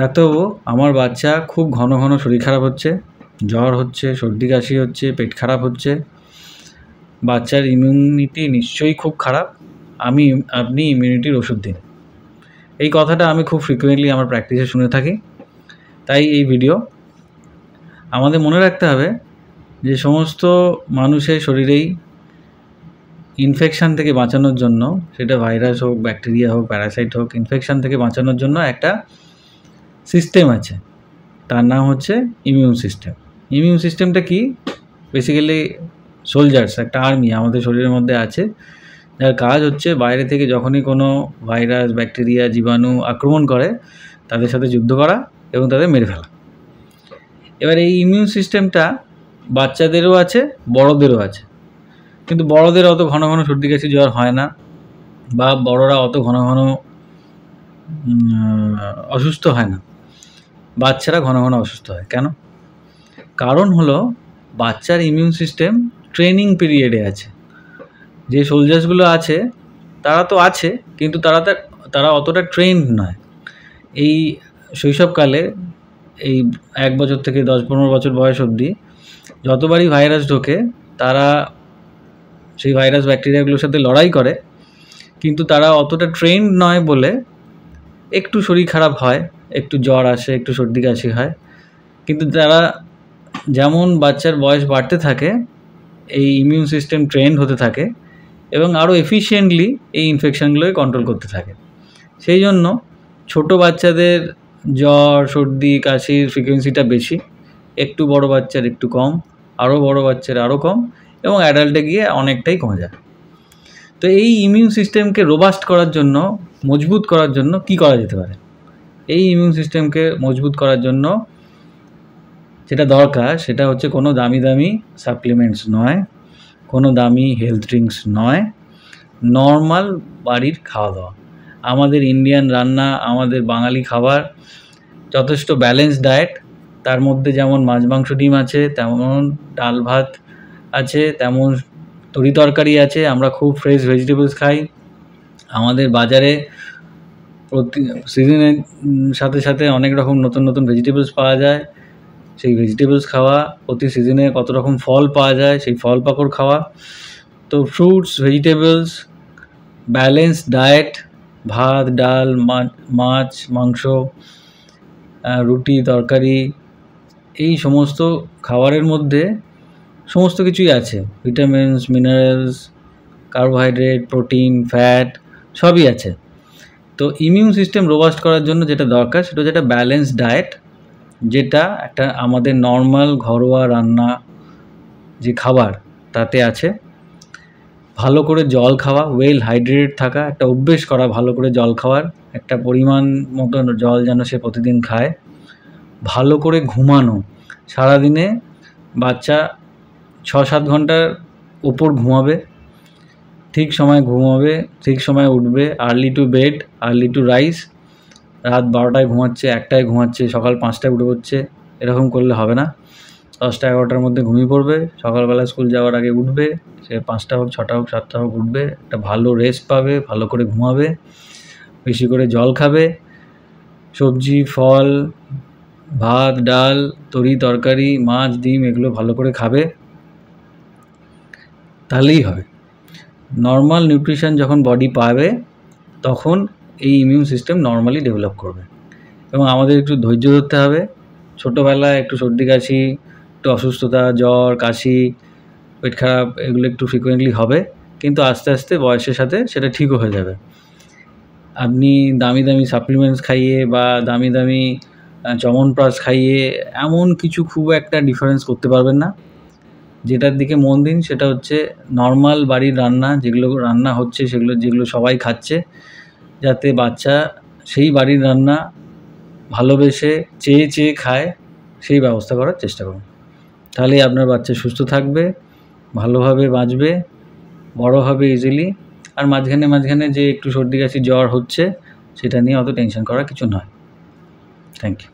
ডাক্তারবাবু, আমার বাচ্চা খুব ঘন ঘন শরীর খারাপ হচ্ছে, জ্বর হচ্ছে, সর্দি কাশি হচ্ছে, পেট খারাপ হচ্ছে। বাচ্চার ইমিউনিটি নিশ্চয়ই খুব খারাপ। আপনি ইমিউনিটির ওষুধ দিন। এই কথাটা আমি খুব ফ্রিকুয়েন্টলি আমার প্র্যাকটিসে শুনে থাকি। তাই এই ভিডিও। আমাদের মনে রাখতে হবে যে সমস্ত মানুষের শরীরেই ইনফেকশান থেকে বাঁচানোর জন্য, সেটা ভাইরাস হোক, ব্যাকটেরিয়া হোক, প্যারাসাইট হোক, ইনফেকশান থেকে বাঁচানোর জন্য একটা সিস্টেম আছে, তার নাম হচ্ছে ইমিউন সিস্টেম। ইমিউন সিস্টেমটা কি? বেসিক্যালি সোলজার্স, একটা আর্মি আমাদের শরীরের মধ্যে আছে, যার কাজ হচ্ছে বাইরে থেকে যখনই কোনো ভাইরাস, ব্যাকটেরিয়া, জীবাণু আক্রমণ করে তাদের সাথে যুদ্ধ করা এবং তাদের মেরে ফেলা। এবার এই ইমিউন সিস্টেমটা বাচ্চাদেরও আছে, বড়দেরও আছে। কিন্তু বড়দের অত ঘন ঘন সর্দি কাশি জ্বর হয় না, বা বড়রা অত ঘন ঘন অসুস্থ হয় না। বাচ্চারা ঘন ঘন অসুস্থ হয় কেন? কারণ হলো বাচ্চার ইমিউন সিস্টেম ট্রেনিং পিরিয়ডে আছে। যে সোলজার্সগুলো আছে তারা তো আছে, কিন্তু তারা অতটা ট্রেন্ড নয়। এই শৈশবকালে, এই 1 বছর থেকে 10-15 বছর বয়স অবধি যতবারই ভাইরাস ঢোকে তারা সেই ভাইরাস ব্যাকটেরিয়াগুলোর সাথে লড়াই করে, কিন্তু তারা অতটা ট্রেন্ড নয় বলে একটু শরীর খারাপ হয়, একটু জ্বর আসে, একটু সর্দি কাশি হয়। কিন্তু তারা যেমন বাচ্চার বয়স বাড়তে থাকে, এই ইমিউন সিস্টেম ট্রেন্ড হতে থাকে এবং আরও এফিশিয়েন্টলি এই ইনফেকশানগুলোকে কন্ট্রোল করতে থাকে। সেই জন্য ছোটো বাচ্চাদের জ্বর, সর্দি, কাশির ফ্রিকোয়েন্সিটা বেশি, একটু বড় বাচ্চার একটু কম, আরও বড় বাচ্চার আরও কম, এবং অ্যাডাল্টে গিয়ে অনেকটাই কমে যায়। তো এই ইমিউন সিস্টেমকে রোবাস্ট করার জন্য, মজবুত করার জন্য কি করা যেতে পারে? এই ইমিউন সিস্টেমকে মজবুত করার জন্য যেটা দরকার সেটা হচ্ছে কোনো দামি দামি সাপ্লিমেন্টস নয়, কোনো দামি হেলথ ড্রিঙ্কস নয়, নর্মাল বাড়ির খাওয়া দাওয়া। আমাদের ইন্ডিয়ান রান্না, আমাদের বাঙালি খাবার যথেষ্ট ব্যালেন্স ডায়েট। তার মধ্যে যেমন মাছ, মাংস, ডিম আছে, তেমন ডাল ভাত আছে, তেমন তরি তরকারি আছে। আমরা খুব ফ্রেশ ভেজিটেবলস খাই। আমাদের বাজারে প্রতি সিজনের সাথে সাথে অনেক রকম নতুন নতুন ভেজিটেবলস পাওয়া যায়। সেই ভেজিটেবলস খাওয়া, প্রতি সিজনে কত রকম ফল পাওয়া যায়, সেই ফল পাকড় খাওয়া। তো ফ্রুটস, ভেজিটেবলস, ব্যালেন্স ডায়েট, ভাত, ডাল, মাছ, মাংস, রুটি, তরকারি, এই সমস্ত খাবারের মধ্যে সমস্ত কিছুই আছে। Vitamins, minerals, carbohydrate, protein, fat সবই আছে। তো ইমিউন সিস্টেম রোবাস্ট করার জন্য যেটা দরকার সেটা হচ্ছে একটা ব্যালেন্স ডায়েট, যেটা একটা আমাদের নর্মাল ঘরোয়া রান্না যে খাবার তাতে আছে। ভালো করে জল খাওয়া, ওয়েল হাইড্রেটেড থাকা, একটা অভ্যেস করা ভালো করে জল খাওয়ার, একটা পরিমাণ মতো জল যেন সে প্রতিদিন খায়। ভালো করে ঘুমানো, সারাদিনে বাচ্চা 6-7 ঘন্টার ওপর ঘুমাবে, ঠিক সময় ঘুমাবে, ঠিক সময় উঠবে, early to bed, early to rise. রাত 12টায় ঘুমাচ্ছে, 1টায় ঘুমাচ্ছে, সকাল 5টায় উঠে পড়ছে, এরকম করলে হবে না। 10টা-11টার মধ্যে ঘুমিয়ে পড়বে, সকালবেলা স্কুল যাওয়ার আগে উঠবে, সে 5টা হোক, 6টা হোক, 7টা হোক উঠবে, একটা ভালো রেস্ট পাবে, ভালো করে ঘুমাবে, বেশি করে জল খাবে, সবজি, ফল, ভাত, ডাল, তরি তরকারি, মাছ, ডিম এগুলো ভালো করে খাবে, তাহলেই হবে। নর্মাল নিউট্রিশন যখন বডি পাবে তখন এই ইমিউন সিস্টেম নর্মালি ডেভেলপ করবে। এবং আমাদের একটু ধৈর্য ধরতে হবে। ছোটোবেলায় একটু সর্দি কাশি, একটু অসুস্থতা, জ্বর, কাশি, পেট খারাপ এগুলো একটু ফ্রিকোয়েন্টলি হবে, কিন্তু আস্তে আস্তে বয়সের সাথে সেটা ঠিকও হয়ে যাবে। আপনি দামি দামি সাপ্লিমেন্টস খাইয়ে বা দামি দামি চমনপ্রাশ খাইয়ে এমন কিছু খুব একটা ডিফারেন্স করতে পারবেন না। যেটার দিকে মন দিন সেটা হচ্ছে নর্মাল বাড়ির রান্না, যেগুলো রান্না হচ্ছে যেগুলো সবাই খাচ্ছে, যাতে বাচ্চা সেই বাড়ির রান্না ভালোবেসে চেয়ে চেয়ে খায়, সেই ব্যবস্থা করার চেষ্টা করুন। তাহলেই আপনার বাচ্চা সুস্থ থাকবে, ভালোভাবে বাঁচবে, বড় হবে ইজিলি। আর মাঝখানে মাঝখানে যে একটু সর্দি কাশি জ্বর হচ্ছে সেটা নিয়ে অত টেনশন করার কিছু নয়। Thank you.